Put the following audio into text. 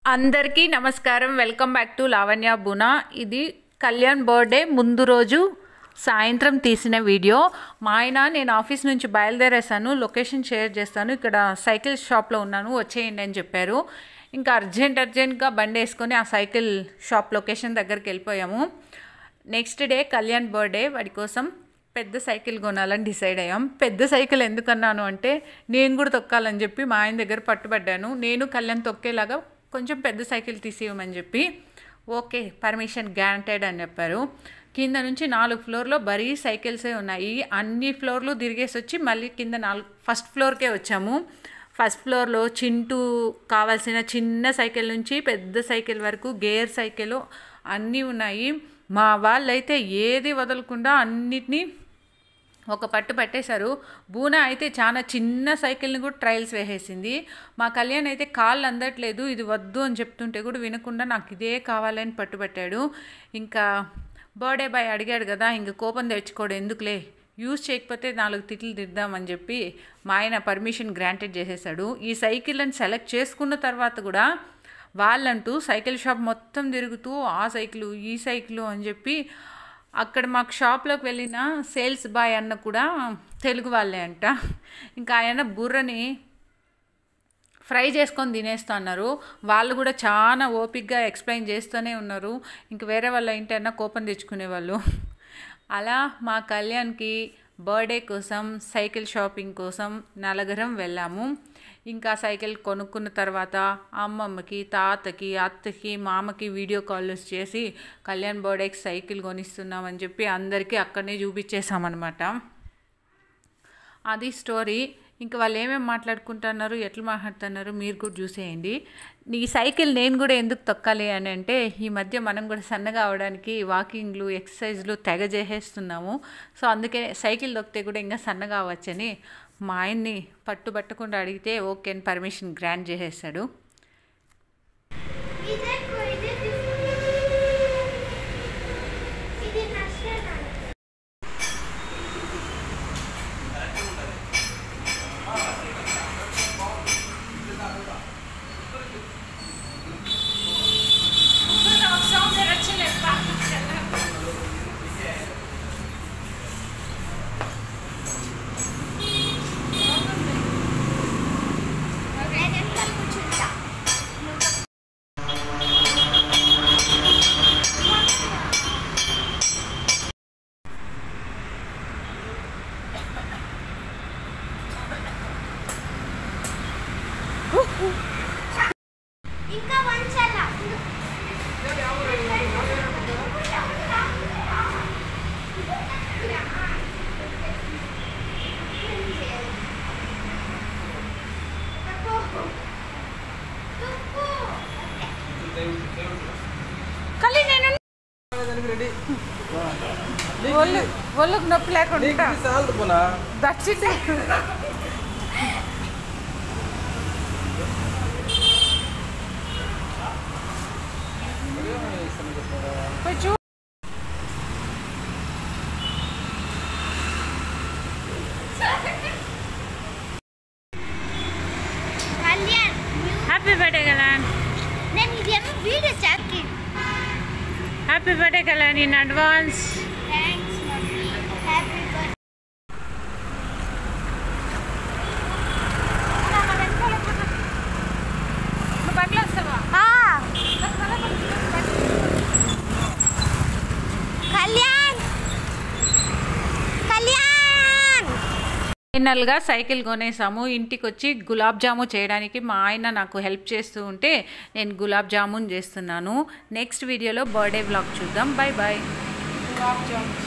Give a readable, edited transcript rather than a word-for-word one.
అందరికీ నమస్కారం. Welcome back to Lavanya బునా. ఇది కళ్యాణ్ బర్త్డే ముందు రోజు సాయంత్రం తీసిన వీడియో. మా ఆయన నేను ఆఫీస్ నుంచి బయలుదేరేసాను, లొకేషన్ షేర్ చేస్తాను, ఇక్కడ సైకిల్ షాప్లో ఉన్నాను, వచ్చేయండి అని చెప్పారు. ఇంకా అర్జెంట్గా బండి వేసుకొని ఆ సైకిల్ షాప్ లొకేషన్ దగ్గరికి వెళ్ళిపోయాము. నెక్స్ట్ డే కళ్యాణ్ బర్త్డే, వాడి కోసం పెద్ద సైకిల్ కొనాలని డిసైడ్ అయ్యాం. పెద్ద సైకిల్ ఎందుకన్నాను అంటే నేను కూడా తొక్కాలని చెప్పి మా ఆయన దగ్గర పట్టుబడ్డాను. నేను కళ్యాణ్ తొక్కేలాగా కొంచెం పెద్ద సైకిల్ తీసేయమని చెప్పి ఓకే పర్మిషన్ గ్రాంటెడ్ అని చెప్పారు. కింద నుంచి 4 ఫ్లోర్లో బరీ సైకిల్సే ఉన్నాయి. అన్ని ఫ్లోర్లు తిరిగేసి వచ్చి మళ్ళీ కింద ఫస్ట్ ఫ్లోర్కే వచ్చాము. ఫస్ట్ ఫ్లోర్లో చింటూ కావాల్సిన చిన్న సైకిల్ నుంచి పెద్ద సైకిల్ వరకు గేర్ సైకిల్ అన్నీ ఉన్నాయి. మా వాళ్ళైతే ఏది వదలకుండా అన్నిటినీ ఒక పట్టు పట్టేశారు. బూనా అయితే చాలా చిన్న సైకిల్ని కూడా ట్రయల్స్ వేసేసింది. మా కళ్యాణ్ అయితే కాళ్ళు అందట్లేదు, ఇది వద్దు అని చెప్తుంటే కూడా వినకుండా నాకు ఇదే కావాలని పట్టుబట్టాడు. ఇంకా బర్త్డే బాయ్ అడిగాడు కదా, ఇంక కోపం తెచ్చుకోడు ఎందుకులే, యూజ్ చేయకపోతే 4 తిట్లు తిద్దామని చెప్పి మా ఆయన పర్మిషన్ గ్రాంటెడ్ చేసేసాడు. ఈ సైకిళ్ళని సెలెక్ట్ చేసుకున్న తర్వాత కూడా వాళ్ళంటూ సైకిల్ షాప్ మొత్తం తిరుగుతూ ఆ సైకిలు ఈ సైకిలు అని చెప్పి అక్కడ మాకు షాప్లోకి వెళ్ళిన సేల్స్ బాయ్ అన్న కూడా తెలుగు వాళ్ళే అంట. ఇంకా ఆయన బుర్రని ఫ్రై చేసుకొని తినేస్తా అన్నారు. వాళ్ళు కూడా చాలా ఓపిక్గా ఎక్స్ప్లెయిన్ చేస్తూనే ఉన్నారు. ఇంక వేరే వాళ్ళ ఇంటన్నా కోపం తెచ్చుకునేవాళ్ళు. అలా మా కళ్యాణ్కి బర్త్డే కోసం సైకిల్ షాపింగ్ కోసం నలుగురం వెళ్ళాము. ఇంకా సైకిల్ కొనుక్కున్న తర్వాత అమ్మమ్మకి, తాతకి, అత్తకి, మామకి వీడియో కాల్స్ చేసి కళ్యాణ్ బర్త్డేకి సైకిల్ కొనిస్తున్నామని చెప్పి అందరికీ అక్కడనే చూపించేసామన్నమాట. అది స్టోరీ. ఇంకా వాళ్ళు ఏమేమి మాట్లాడుకుంటున్నారు, ఎట్లా మాట్లాడుతున్నారు మీరు కూడా చూసేయండి. ఈ సైకిల్ నేను కూడా ఎందుకు తొక్కాలి అని అంటే ఈ మధ్య మనం కూడా సన్నగా అవడానికి వాకింగ్లు ఎక్సర్సైజ్లు తెగ చేసేస్తున్నాము. సో అందుకే సైకిల్ తొక్కితే కూడా ఇంకా సన్నగా అవ్వచ్చని మా ఆయన్ని పట్టుబట్టకుండా అడిగితే ఓకే అని పర్మిషన్ గ్రాంట్ చేసేసాడు. ఇంకా వంచాల కలి నేను ఒళ్ళకు నొప్పి లేకుండా దచ్చింది. Happy birthday Kalyan. నేను ఇదేమో వీడియో చాకి. Happy birthday Kalyan in advance. Thanks mummy. Happy birthday. నువ్వు బండ్లో వస్తావా? కళ్యాణ్ కళ్యాణ్ ఫైనల్గా సైకిల్ కొనేసాము. ఇంటికి వచ్చి గులాబ్ జాము చేయడానికి మా ఆయన నాకు హెల్ప్ చేస్తూ ఉంటే నేను గులాబ్ జామున్ చేస్తున్నాను. నెక్స్ట్ వీడియోలో బర్త్డే వ్లాగ్ చూద్దాం. Bye bye. గులాబ్ జామున్